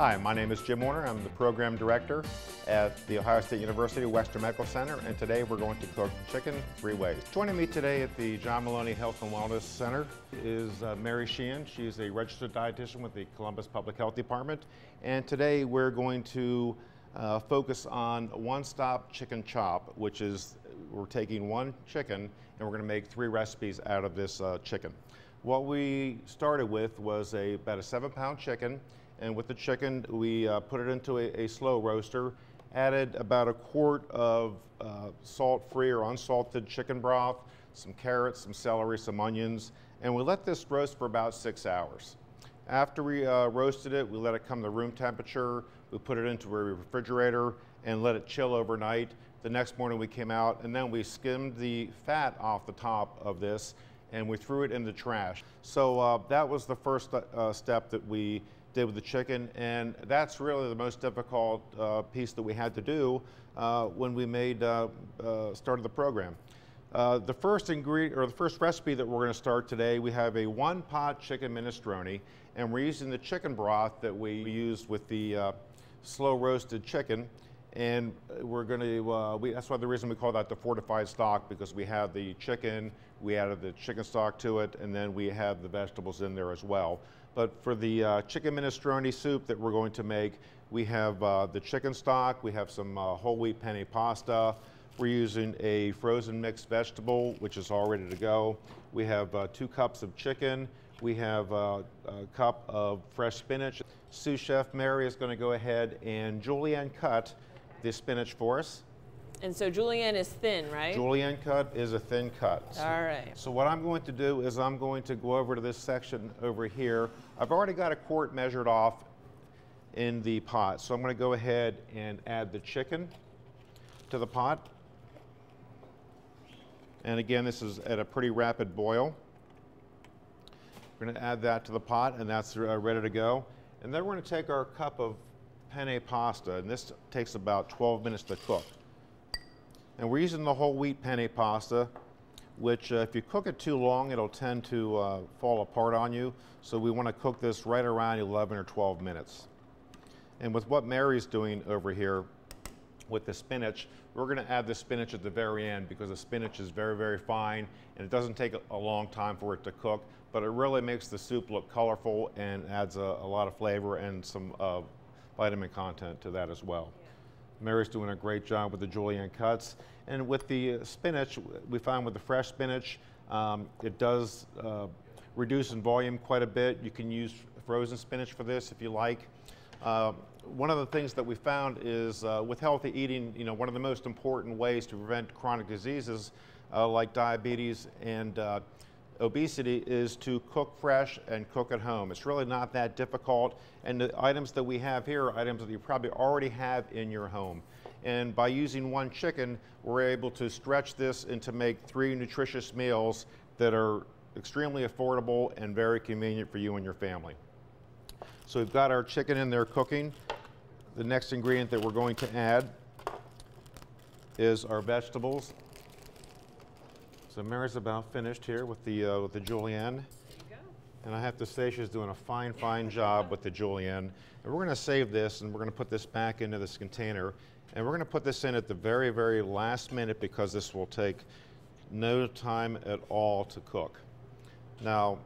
Hi, my name is Jim Warner. I'm the program director at the Ohio State University Western Medical Center, and today we're going to cook chicken 3 ways. Joining me today at the John Maloney Health and Wellness Center is Mary Sheehan. She's a registered dietitian with the Columbus Public Health Department, and today we're going to focus on one-stop chicken chop, which is we're taking one chicken and we're going to make 3 recipes out of this chicken. What we started with was about a 7-pound chicken. And with the chicken, we put it into a slow roaster, added about 1 quart of salt-free or unsalted chicken broth, some carrots, some celery, some onions, and we let this roast for about 6 hours. After we roasted it, we let it come to room temperature. We put it into a refrigerator and let it chill overnight. The next morning we came out and then we skimmed the fat off the top of this and we threw it in the trash. So that was the first step that we did with the chicken, and that's really the most difficult piece that we had to do when we started the program. The first ingredient, or the first recipe that we're going to start today, we have a 1-pot chicken minestrone, and we're using the chicken broth that we used with the slow roasted chicken, and we're going to, that's why the reason we call that the fortified stock, because we have the chicken, we added the chicken stock to it, and then we have the vegetables in there as well. But for the chicken minestrone soup that we're going to make, we have the chicken stock, we have some whole wheat penne pasta, we're using a frozen mixed vegetable, which is all ready to go. We have 2 cups of chicken, we have a cup of fresh spinach. Sous Chef Mary is going to go ahead and julienne cut the spinach for us. And so julienne is thin, right? Julienne cut is a thin cut. All right. So what I'm going to do is I'm going to go over to this section over here. I've already got 1 quart measured off in the pot. So I'm going to go ahead and add the chicken to the pot. And again, this is at a pretty rapid boil. We're going to add that to the pot and that's ready to go. And then we're going to take our cup of penne pasta, and this takes about 12 minutes to cook. And we're using the whole wheat penne pasta, which if you cook it too long, it'll tend to fall apart on you. So we want to cook this right around 11 or 12 minutes. And with what Mary's doing over here with the spinach, we're going to add the spinach at the very end because the spinach is very, very fine and it doesn't take a long time for it to cook, but it really makes the soup look colorful and adds a lot of flavor and some vitamin content to that as well. Mary's doing a great job with the julienne cuts. And with the spinach, we found with the fresh spinach, it does reduce in volume quite a bit. You can use frozen spinach for this if you like. One of the things that we found is with healthy eating, one of the most important ways to prevent chronic diseases like diabetes and obesity is to cook fresh and cook at home. It's really not that difficult, and the items that we have here are items that you probably already have in your home. And by using 1 chicken, we're able to stretch this and to make 3 nutritious meals that are extremely affordable and very convenient for you and your family. So we've got our chicken in there cooking. The next ingredient that we're going to add is our vegetables. So Mary's about finished here with the julienne. There you go. And I have to say she's doing a fine, fine job with the julienne. And we're going to save this and we're going to put this back into this container. And we're going to put this in at the very, very last minute because this will take no time at all to cook. Now,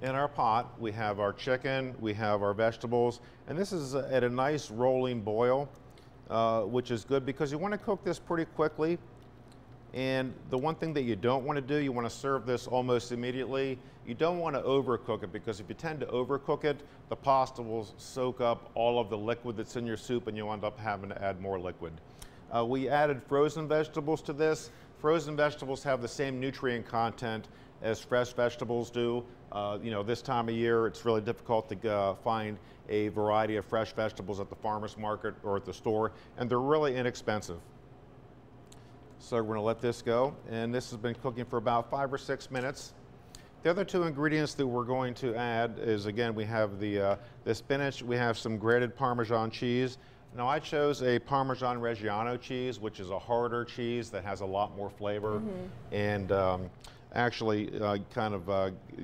in our pot, we have our chicken, we have our vegetables, and this is at a nice rolling boil, which is good because you want to cook this pretty quickly. And the one thing that you don't want to do, you want to serve this almost immediately. You don't want to overcook it because if you tend to overcook it, the pasta will soak up all of the liquid that's in your soup and you'll end up having to add more liquid. We added frozen vegetables to this. Frozen vegetables have the same nutrient content as fresh vegetables do. This time of year, it's really difficult to find a variety of fresh vegetables at the farmer's market or at the store, and they're really inexpensive. So we're going to let this go, and this has been cooking for about 5 or 6 minutes. The other 2 ingredients that we're going to add is, again, we have the spinach, we have some grated Parmesan cheese. Now I chose a Parmesan Reggiano cheese, which is a harder cheese that has a lot more flavor. And actually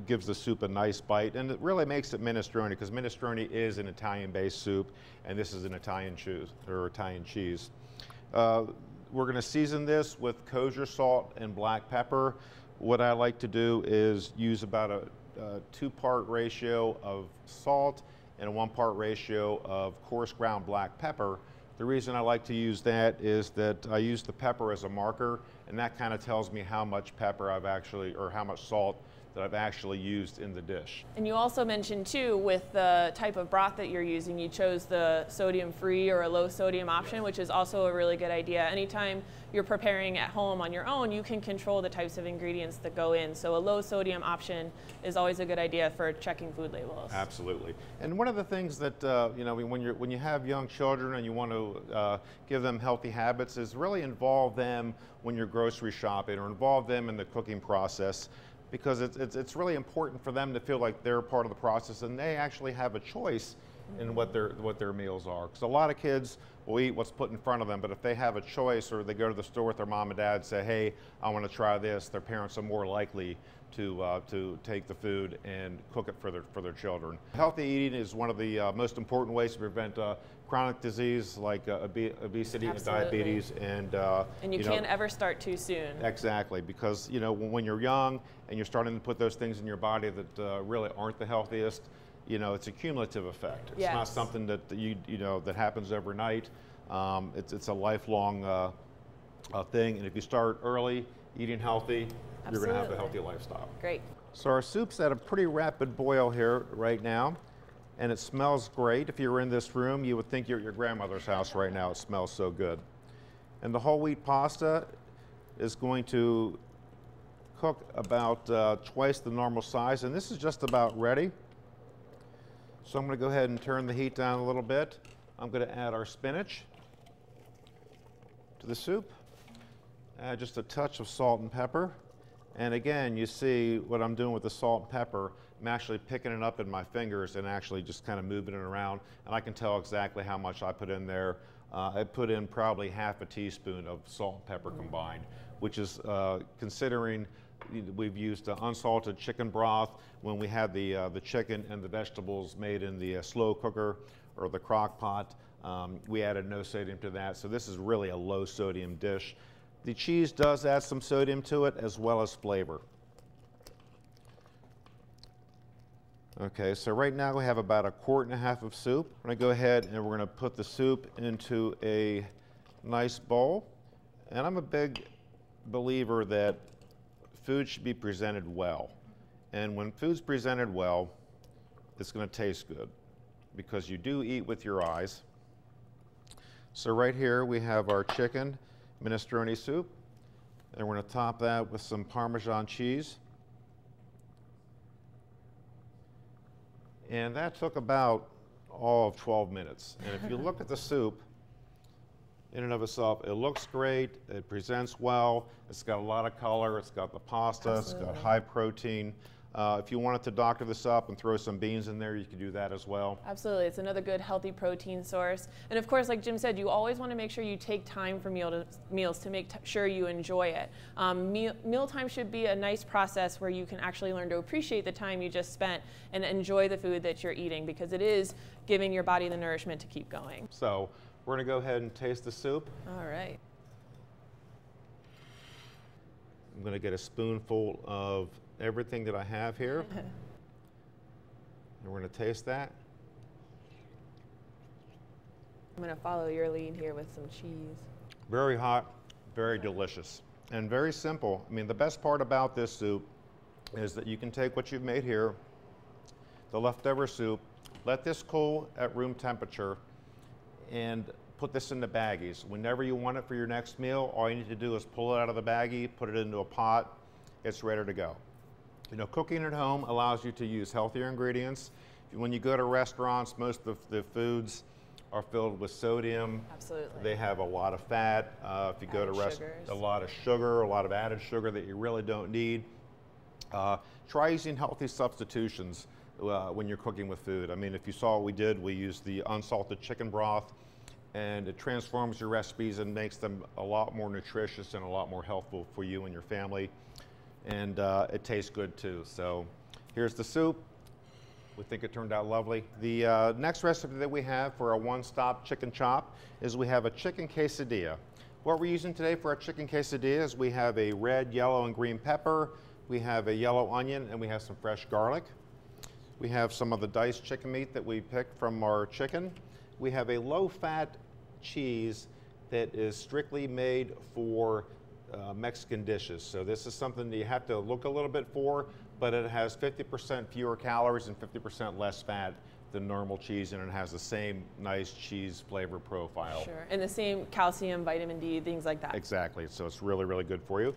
gives the soup a nice bite, and it really makes it minestrone, because minestrone is an Italian-based soup, and this is an Italian cheese. We're going to season this with kosher salt and black pepper. What I like to do is use about a 2-part ratio of salt and a 1-part ratio of coarse ground black pepper. The reason I like to use that is that I use the pepper as a marker, and that kind of tells me how much pepper I've actually, or how much salt that I've actually used in the dish. And you also mentioned too, with the type of broth that you're using, you chose the sodium-free or a low sodium option, which is also a really good idea. Anytime you're preparing at home on your own, you can control the types of ingredients that go in. So a low sodium option is always a good idea for checking food labels. Absolutely. And one of the things that, when you have young children and you want to give them healthy habits, is really involve them when you're grocery shopping, or involve them in the cooking process, because it's really important for them to feel like they're part of the process and they actually have a choice in what their meals are. Because a lot of kids will eat what's put in front of them, but if they have a choice, or they go to the store with their mom and dad and say, hey, I want to try this, their parents are more likely to take the food and cook it for their children. Healthy eating is one of the most important ways to prevent chronic disease like obesity and diabetes, and you can't ever start too soon. Exactly, because when you're young and you're starting to put those things in your body that really aren't the healthiest, it's a cumulative effect. It's not something that that happens overnight. It's a lifelong thing, and if you start early eating healthy, you're going to have a healthy lifestyle. Great. So our soup's at a pretty rapid boil here right now, and it smells great. If you were in this room, you would think you're at your grandmother's house right now. It smells so good. And the whole wheat pasta is going to cook about twice the normal size, and this is just about ready. So I'm going to go ahead and turn the heat down a little bit. I'm going to add our spinach to the soup. Add just a touch of salt and pepper. And again, you see what I'm doing with the salt and pepper. I'm actually picking it up in my fingers and actually just kind of moving it around. And I can tell exactly how much I put in there. I put in probably half a teaspoon of salt and pepper combined, which is considering we've used unsalted chicken broth when we had the chicken and the vegetables made in the slow cooker or the crock pot. We added no sodium to that, so this is really a low sodium dish. The cheese does add some sodium to it as well as flavor. Okay, so right now we have about 1.5 quarts of soup. I'm going to go ahead and we're going to put the soup into a nice bowl. And I'm a big believer that food should be presented well. And when food's presented well, it's going to taste good, because you do eat with your eyes. So right here we have our chicken minestrone soup, and we're going to top that with some Parmesan cheese. And that took about all of 12 minutes. And if you look at the soup, in and of itself, it looks great, it presents well, it's got a lot of color, it's got the pasta, Absolutely. It's got high protein. If you wanted to doctor this up and throw some beans in there, you can do that as well. Absolutely, it's another good healthy protein source. And of course, like Jim said, you always want to make sure you take time for meals to make sure you enjoy it. Mealtime should be a nice process where you can actually learn to appreciate the time you just spent and enjoy the food that you're eating, because it is giving your body the nourishment to keep going. So we're going to go ahead and taste the soup. All right. I'm going to get a spoonful of everything that I have here. And we're going to taste that. I'm going to follow your lead here with some cheese. Very hot, very delicious, and very simple. I mean, the best part about this soup is that you can take what you've made here, the leftover soup, let this cool at room temperature, and put this in the baggies. Whenever you want it for your next meal, all you need to do is pull it out of the baggie, put it into a pot, it's ready to go. Cooking at home allows you to use healthier ingredients. When you go to restaurants, most of the foods are filled with sodium. Absolutely. They have a lot of fat. If you go to restaurants, a lot of sugar, a lot of added sugar that you really don't need. Try using healthy substitutions when you're cooking with food. I mean, if you saw what we did, we used the unsalted chicken broth, and it transforms your recipes and makes them a lot more nutritious and a lot more healthful for you and your family. and it tastes good too. So here's the soup. We think it turned out lovely. The next recipe that we have for a one-stop chicken chop is we have a chicken quesadilla. What we're using today for our chicken quesadilla is we have a red, yellow, and green pepper, we have a yellow onion, and we have some fresh garlic. We have some of the diced chicken meat that we picked from our chicken. We have a low-fat cheese that is strictly made for Mexican dishes. So this is something that you have to look a little bit for, but it has 50% fewer calories and 50% less fat than normal cheese, and it has the same nice cheese flavor profile. Sure, and the same calcium, vitamin D, things like that. Exactly, so it's really, really good for you.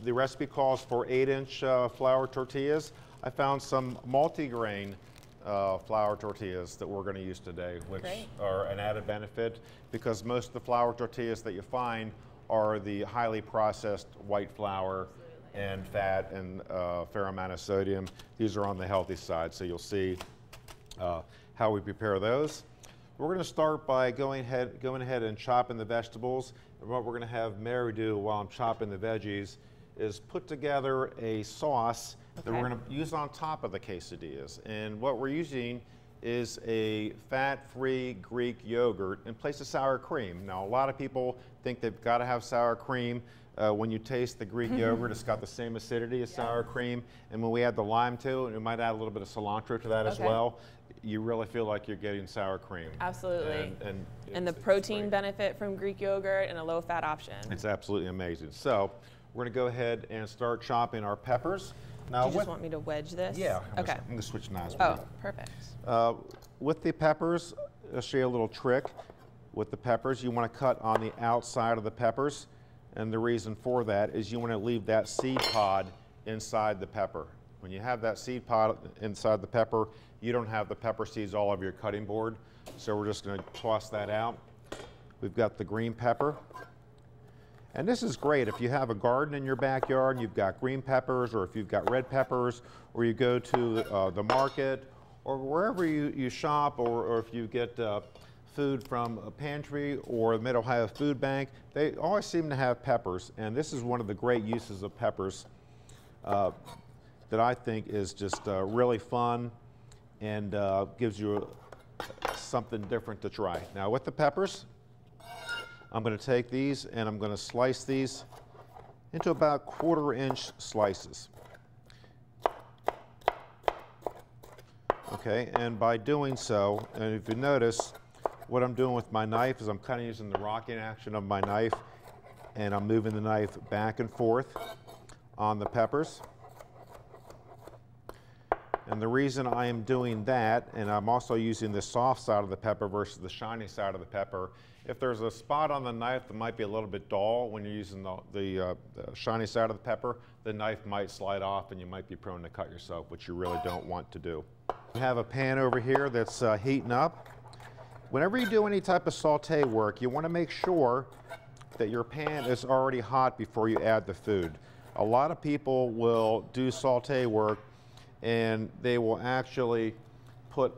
The recipe calls for 8-inch flour tortillas. I found some multi-grain flour tortillas that we're going to use today, which are an added benefit because most of the flour tortillas that you find are the highly processed white flour and fat and a fair amount of sodium. These are on the healthy side, so you'll see how we prepare those. We're going to start by going ahead and chopping the vegetables. And what we're going to have Mary do while I'm chopping the veggies is put together a sauce that we're going to use on top of the quesadillas. And what we're using is a fat-free Greek yogurt in place of sour cream. Now, a lot of people think they've got to have sour cream. When you taste the Greek yogurt, it's got the same acidity as sour cream. And when we add the lime to it, we might add a little bit of cilantro to that as well. You really feel like you're getting sour cream. Absolutely. And the protein benefit from Greek yogurt and a low-fat option. It's absolutely amazing. So we're going to go ahead and start chopping our peppers. Now, do you just want me to wedge this? Yeah. Okay. I'm going to switch knives. Oh, perfect. With the peppers, I'll show you a little trick. With the peppers, you want to cut on the outside of the peppers. And the reason for that is you want to leave that seed pod inside the pepper. When you have that seed pod inside the pepper, you don't have the pepper seeds all over your cutting board. So we're just going to toss that out. We've got the green pepper. And this is great if you have a garden in your backyard and you've got green peppers, or if you've got red peppers, or you go to the market, or wherever you shop, or if you get food from a pantry or the Mid-Ohio Food Bank, they always seem to have peppers. And this is one of the great uses of peppers that I think is just really fun and gives you something different to try. Now with the peppers, I'm going to take these and I'm going to slice these into about 1/4-inch slices. Okay, and by doing so, and if you notice, what I'm doing with my knife is I'm kind of using the rocking action of my knife, and I'm moving the knife back and forth on the peppers. And the reason I am doing that, and I'm also using the soft side of the pepper versus the shiny side of the pepper, if there's a spot on the knife that might be a little bit dull when you're using the shiny side of the pepper, the knife might slide off and you might be prone to cut yourself, which you really don't want to do. We have a pan over here that's heating up. Whenever you do any type of saute work, you want to make sure that your pan is already hot before you add the food. A lot of people will do saute work and they will actually put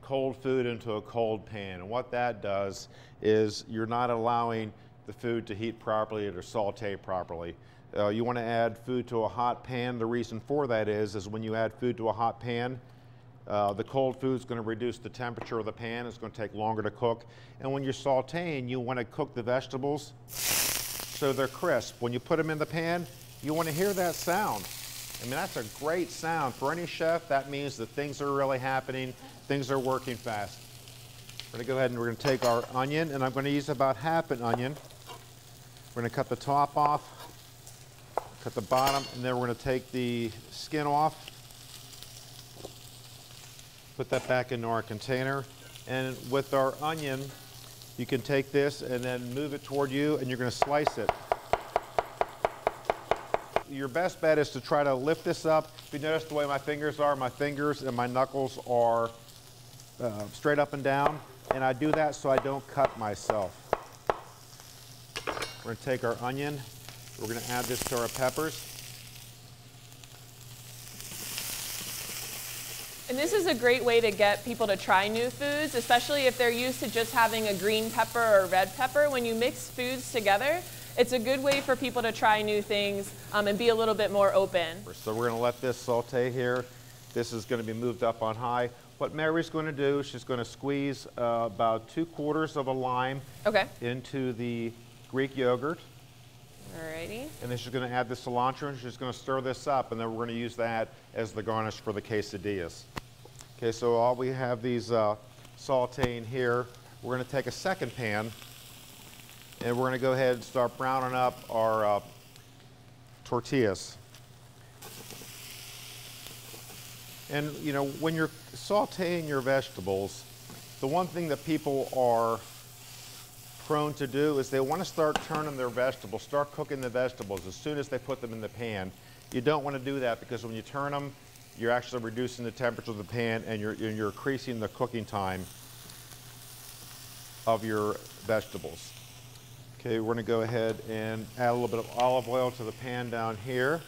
cold food into a cold pan. And what that does is you're not allowing the food to heat properly or to saute properly. You want to add food to a hot pan. The reason for that is when you add food to a hot pan, the cold food is going to reduce the temperature of the pan. It's going to take longer to cook. And when you're sauteing, you want to cook the vegetables so they're crisp. When you put them in the pan, you want to hear that sound. I mean, that's a great sound. For any chef, that means that things are really happening, things are working fast. We're going to go ahead and we're going to take our onion, and I'm going to use about half an onion. We're going to cut the top off, cut the bottom, and then we're going to take the skin off. Put that back into our container. And with our onion, you can take this and then move it toward you, and you're going to slice it. Your best bet is to try to lift this up. If you notice the way my fingers are, my fingers and my knuckles are straight up and down, and I do that so I don't cut myself. We're going to take our onion, we're going to add this to our peppers. And this is a great way to get people to try new foods, especially if they're used to just having a green pepper or red pepper. When you mix foods together, it's a good way for people to try new things and be a little bit more open. So we're going to let this saute here. This is going to be moved up on high. What Mary's going to do, she's going to squeeze about 2/4 of a lime into the Greek yogurt. Alrighty. And then she's going to add the cilantro, and she's going to stir this up, and then we're going to use that as the garnish for the quesadillas. Okay, so all we have these sauteing here. We're going to take a second pan, and we're going to go ahead and start browning up our tortillas. And you know, when you're sauteing your vegetables, the one thing that people are prone to do is they want to start turning their vegetables, start cooking the vegetables as soon as they put them in the pan. You don't want to do that, because when you turn them, you're actually reducing the temperature of the pan, and you're increasing the cooking time of your vegetables. Okay, we're going to go ahead and add a little bit of olive oil to the pan down here.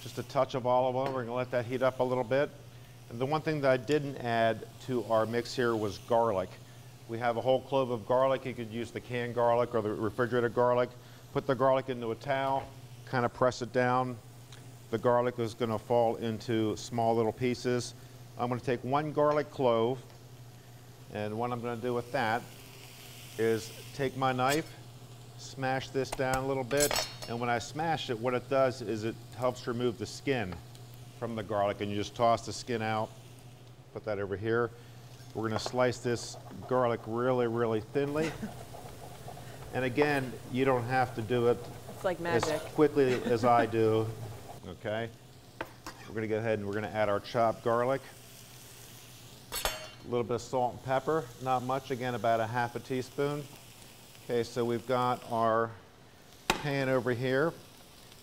Just a touch of olive oil. We're going to let that heat up a little bit. And the one thing that I didn't add to our mix here was garlic. We have a whole clove of garlic. You could use the canned garlic or the refrigerated garlic. Put the garlic into a towel, kind of press it down. The garlic is going to fall into small little pieces. I'm going to take 1 garlic clove, and what I'm going to do with that is take my knife, smash this down a little bit, and when I smash it, what it does is it helps remove the skin from the garlic, and you just toss the skin out. Put that over here. We're going to slice this garlic really, really thinly. And again, you don't have to do it It's like magic. as quickly as I do. Okay? We're going to go ahead and we're going to add our chopped garlic. A little bit of salt and pepper, not much, again about 1/2 teaspoon. Okay, so we've got our pan over here.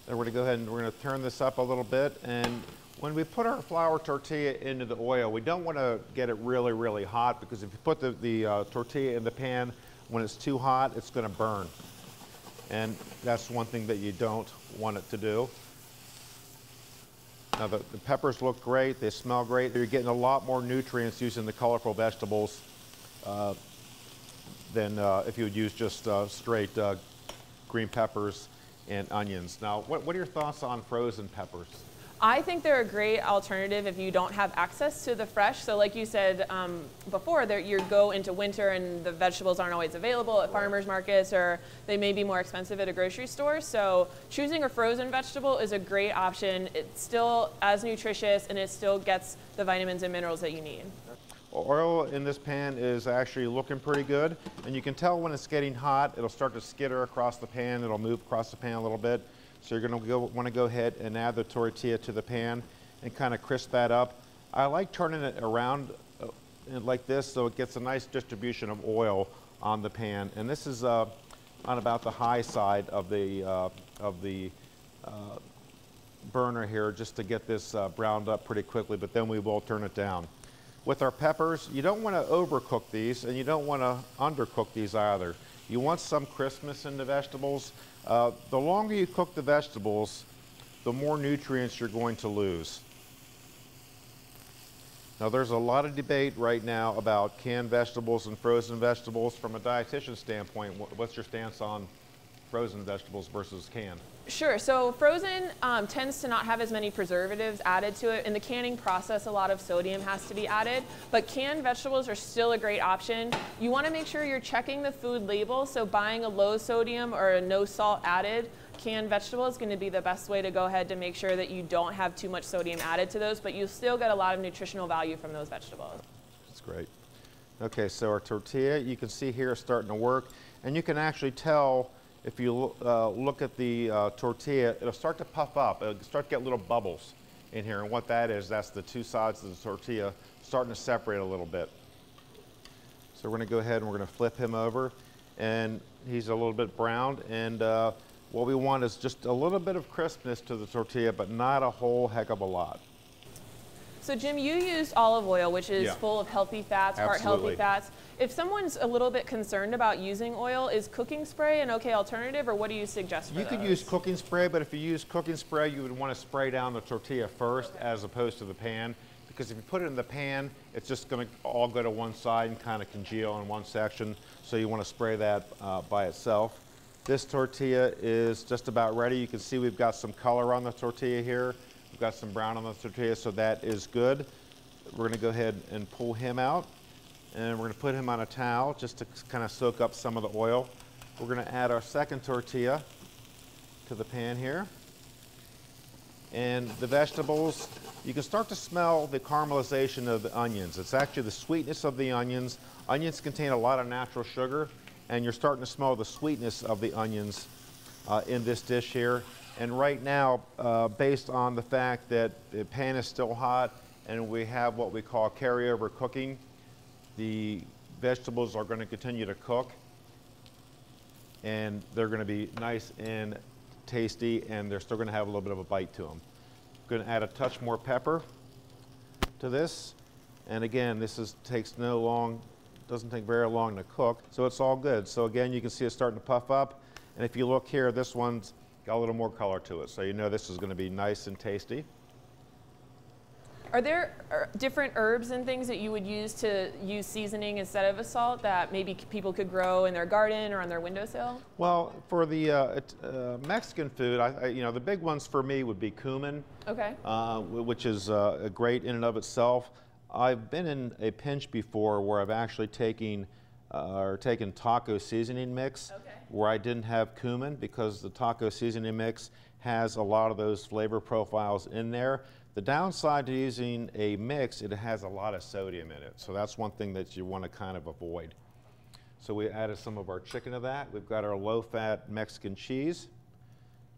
And we're going to go ahead and we're going to turn this up a little bit. And when we put our flour tortilla into the oil, we don't want to get it really, really hot, because if you put the tortilla in the pan when it's too hot, it's going to burn. And that's one thing that you don't want it to do. Now the peppers look great, they smell great. You're getting a lot more nutrients using the colorful vegetables than if you would use just straight green peppers and onions. Now, what are your thoughts on frozen peppers? I think they're a great alternative if you don't have access to the fresh. So like you said before, you go into winter and the vegetables aren't always available at farmers markets, or they may be more expensive at a grocery store. So choosing a frozen vegetable is a great option. It's still as nutritious, and it still gets the vitamins and minerals that you need. Oil in this pan is actually looking pretty good, and you can tell when it's getting hot. It'll start to skitter across the pan. It'll move across the pan a little bit. So you're going to want to go ahead and add the tortilla to the pan and kind of crisp that up. I like turning it around like this so it gets a nice distribution of oil on the pan. And this is on about the high side of the burner here, just to get this browned up pretty quickly, but then we will turn it down. With our peppers, you don't want to overcook these, and you don't want to undercook these either. You want some crispness in the vegetables. The longer you cook the vegetables, the more nutrients you're going to lose. Now, there's a lot of debate right now about canned vegetables and frozen vegetables. From a dietitian standpoint, what's your stance on frozen vegetables versus canned? Sure. So frozen tends to not have as many preservatives added to it. In the canning process, a lot of sodium has to be added, but canned vegetables are still a great option. You want to make sure you're checking the food label, so buying a low sodium or a no salt added canned vegetable is going to be the best way to go ahead to make sure that you don't have too much sodium added to those, but you still get a lot of nutritional value from those vegetables. That's great. Okay, so our tortilla, you can see here, is starting to work, and you can actually tell if you look at the tortilla, it'll start to puff up. It'll start to get little bubbles in here, and what that is, that's the two sides of the tortilla starting to separate a little bit. So we're going to go ahead and we're going to flip him over, and he's a little bit browned, and what we want is just a little bit of crispness to the tortilla, but not a whole heck of a lot. So Jim, you used olive oil, which is full of healthy fats, heart-healthy fats. If someone's a little bit concerned about using oil, is cooking spray an okay alternative, or what do you suggest for You could use cooking spray, but if you use cooking spray, you would want to spray down the tortilla first as opposed to the pan, because if you put it in the pan, it's just going to all go to one side and kind of congeal in one section, so you want to spray that by itself. This tortilla is just about ready. You can see we've got some color on the tortilla here. We've got some brown on the tortilla, so that is good. We're gonna go ahead and pull him out, and we're gonna put him on a towel just to kind of soak up some of the oil. We're gonna add our second tortilla to the pan here. And the vegetables, you can start to smell the caramelization of the onions. It's actually the sweetness of the onions. Onions contain a lot of natural sugar, and you're starting to smell the sweetness of the onions in this dish here. And right now, based on the fact that the pan is still hot and we have what we call carryover cooking, the vegetables are going to continue to cook, and they're going to be nice and tasty, and they're still going to have a little bit of a bite to them. I'm going to add a touch more pepper to this, and again, this doesn't take very long to cook, so it's all good. So again, you can see it's starting to puff up, and if you look here, this one's got a little more color to it, so you know this is going to be nice and tasty. Are there different herbs and things that you would use to use seasoning instead of a salt that maybe people could grow in their garden or on their windowsill? Well, for the Mexican food, the big ones for me would be cumin, okay, which is great in and of itself. I've been in a pinch before where I've actually taken taco seasoning mix, okay, where I didn't have cumin, because the taco seasoning mix has a lot of those flavor profiles in there. The downside to using a mix, it has a lot of sodium in it, so that's one thing that you want to kind of avoid. So we added some of our chicken to that. We've got our low-fat Mexican cheese.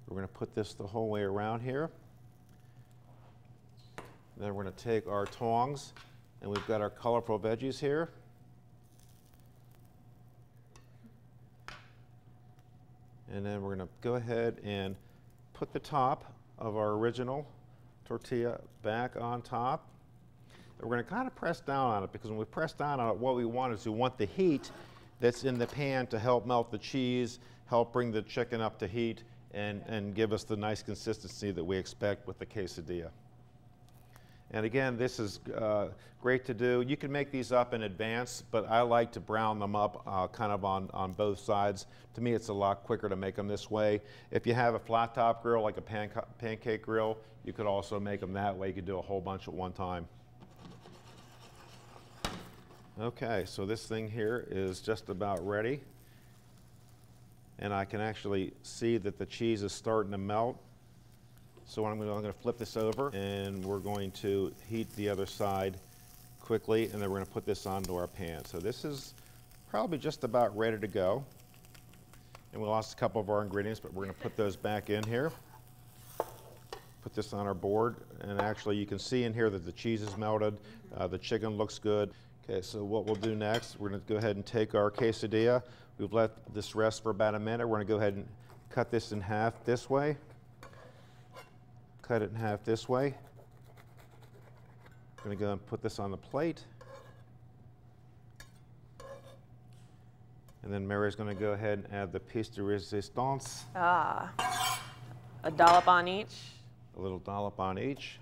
We're going to put this the whole way around here. Then we're going to take our tongs, and we've got our colorful veggies here. And then we're going to go ahead and put the top of our original tortilla back on top. And we're going to kind of press down on it, because when we press down on it, what we want is we want the heat that's in the pan to help melt the cheese, help bring the chicken up to heat, and give us the nice consistency that we expect with the quesadilla. And again, this is great to do. You can make these up in advance, but I like to brown them up kind of on both sides. To me, it's a lot quicker to make them this way. If you have a flat top grill, like a pancake grill, you could also make them that way. You could do a whole bunch at one time. Okay, so this thing here is just about ready. And I can actually see that the cheese is starting to melt. So I'm going to flip this over, and we're going to heat the other side quickly, and then we're going to put this onto our pan. So this is probably just about ready to go. And we lost a couple of our ingredients, but we're going to put those back in here. Put this on our board, and actually you can see in here that the cheese is melted. The chicken looks good. Okay, so what we'll do next, we're going to go ahead and take our quesadilla. We've let this rest for about a minute. We're going to go ahead and cut this in half this way. Cut it in half this way. I'm going to go and put this on the plate. And then Mary's going to go ahead and add the piece de resistance. Ah, a dollop on each. A little dollop on each.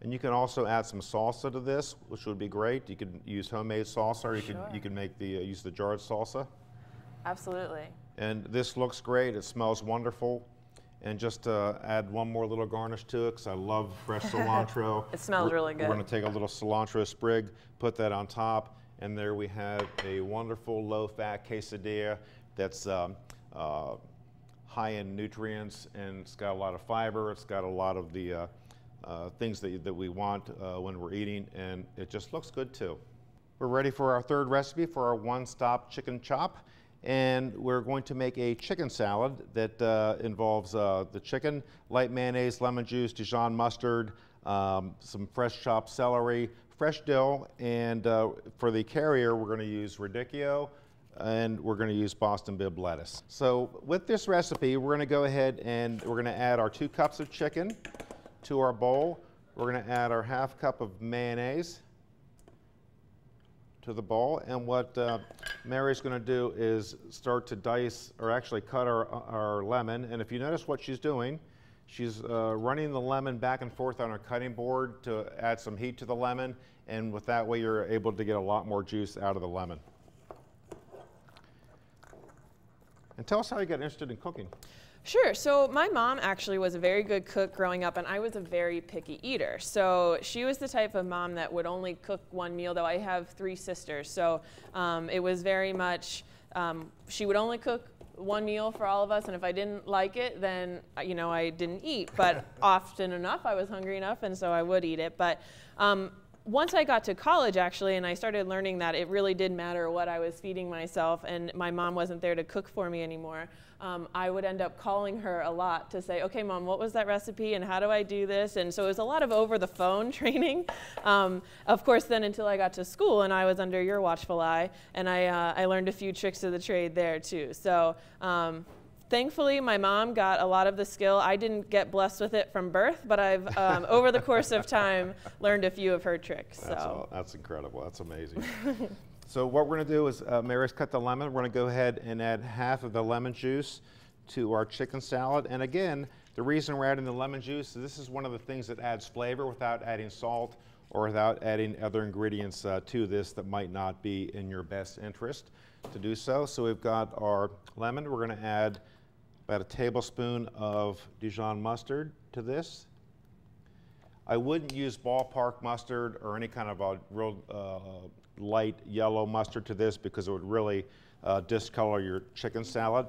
And you can also add some salsa to this, which would be great. You could use homemade salsa, or you could make use the jarred salsa. Absolutely. And this looks great. It smells wonderful. And just add one more little garnish to it, because I love fresh cilantro. It smells really good. We're going to take a little cilantro sprig, put that on top, and there we have a wonderful low-fat quesadilla that's high in nutrients, and it's got a lot of fiber. It's got a lot of the things that we want when we're eating, and it just looks good too. We're ready for our third recipe for our one-stop chicken chop. And we're going to make a chicken salad that involves the chicken, light mayonnaise, lemon juice, Dijon mustard, some fresh chopped celery, fresh dill, and for the carrier, we're going to use radicchio, and we're going to use Boston Bib lettuce. So with this recipe, we're going to go ahead and we're going to add our 2 cups of chicken to our bowl. We're going to add our ½ cup of mayonnaise to the bowl, and what Mary's going to do is start to dice, or actually cut our lemon. And if you notice what she's doing, she's running the lemon back and forth on her cutting board to add some heat to the lemon, and with that way you're able to get a lot more juice out of the lemon. And tell us how you got interested in cooking. Sure. So my mom actually was a very good cook growing up, and I was a very picky eater. So she was the type of mom that would only cook one meal, though I have 3 sisters. So it was very much, she would only cook one meal for all of us, and if I didn't like it, then, you know, I didn't eat. But often enough, I was hungry enough, and so I would eat it. But once I got to college, actually, and I started learning that it really did matter what I was feeding myself, and my mom wasn't there to cook for me anymore, I would end up calling her a lot to say, okay, Mom, what was that recipe, and how do I do this? And so it was a lot of over-the-phone training, of course, then until I got to school, and I was under your watchful eye, and I learned a few tricks of the trade there, too. So thankfully, my mom got a lot of the skill. I didn't get blessed with it from birth, but I've, over the course of time, learned a few of her tricks. That's incredible. That's amazing. So what we're going to do is, Mary's cut the lemon. We're going to go ahead and add half of the lemon juice to our chicken salad. And again, the reason we're adding the lemon juice is this is one of the things that adds flavor without adding salt or without adding other ingredients to this that might not be in your best interest to do so. So we've got our lemon. We're going to add about a tablespoon of Dijon mustard to this. I wouldn't use ballpark mustard or any kind of a real light yellow mustard to this because it would really discolor your chicken salad.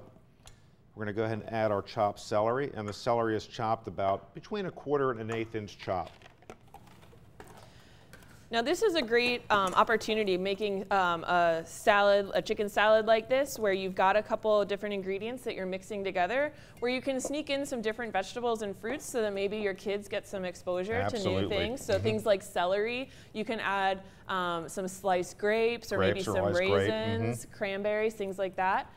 We're going to go ahead and add our chopped celery, and the celery is chopped about between 1/4 and 1/8 inch chop. Now this is a great opportunity making a chicken salad like this, where you've got a couple of different ingredients that you're mixing together, where you can sneak in some different vegetables and fruits so that maybe your kids get some exposure to new things. So things like celery, you can add some sliced grapes or maybe some raisins, cranberries, things like that.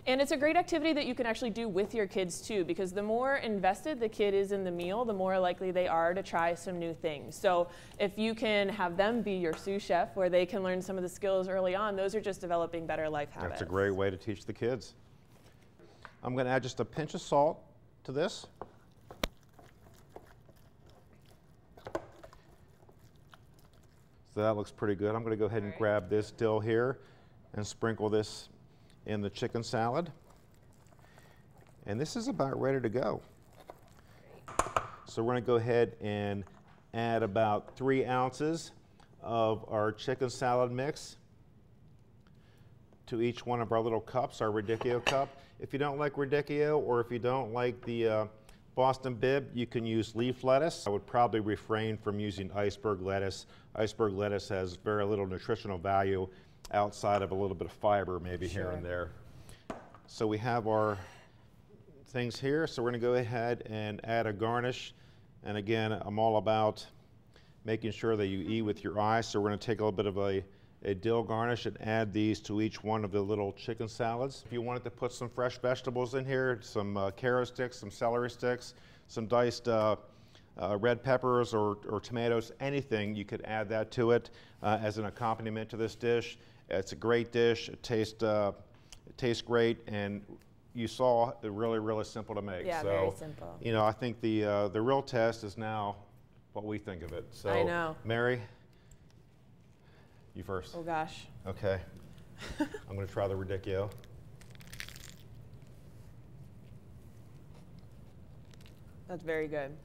And it's a great activity that you can actually do with your kids too, because the more invested the kid is in the meal, the more likely they are to try some new things. So if you can have them be your sous chef, where they can learn some of the skills early on, those are just developing better life habits. That's a great way to teach the kids. I'm going to add just a pinch of salt to this. So that looks pretty good. I'm going to go ahead and grab this dill here and sprinkle this in the chicken salad. And this is about ready to go. So we're going to go ahead and add about 3 ounces of our chicken salad mix to each one of our little cups, our radicchio cup. If you don't like radicchio, or if you don't like the Boston bib, you can use leaf lettuce. I would probably refrain from using iceberg lettuce. Iceberg lettuce has very little nutritional value outside of a little bit of fiber maybe here and there. So we have our things here, so we're going to go ahead and add a garnish. And again, I'm all about making sure that you eat with your eyes, so we're going to take a little bit of a dill garnish and add these to each one of the little chicken salads. If you wanted to put some fresh vegetables in here, some carrot sticks, some celery sticks, some diced red peppers or tomatoes, anything, you could add that to it as an accompaniment to this dish. It's a great dish. It tastes great, and you saw it really simple to make. Yeah, so, very simple. You know, I think the real test is now what we think of it. So, I know. Mary, you first. Oh gosh. Okay. I'm going to try the radicchio. That's very good.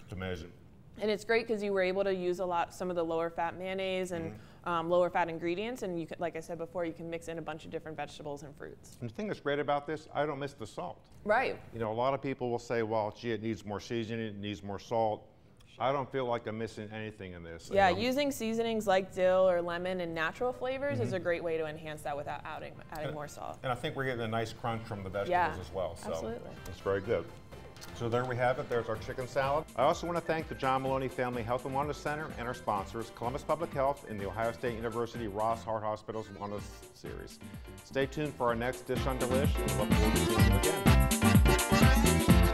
It's amazing. And it's great because you were able to use some of the lower fat mayonnaise and lower fat ingredients, and you could, like I said before, you can mix in a bunch of different vegetables and fruits. And the thing that's great about this, I don't miss the salt. Right. You know, a lot of people will say, well, gee, it needs more seasoning, it needs more salt. I don't feel like I'm missing anything in this. Yeah, using seasonings like dill or lemon and natural flavors is a great way to enhance that without adding more salt. And I think we're getting a nice crunch from the vegetables as well. So absolutely. It's very good. So there we have it. There's our chicken salad. I also want to thank the John Maloney Family Health and Wellness Center and our sponsors, Columbus Public Health and the Ohio State University Ross Heart Hospital's Wellness Series. Stay tuned for our next dish on Delish, and we look forward to seeing you again.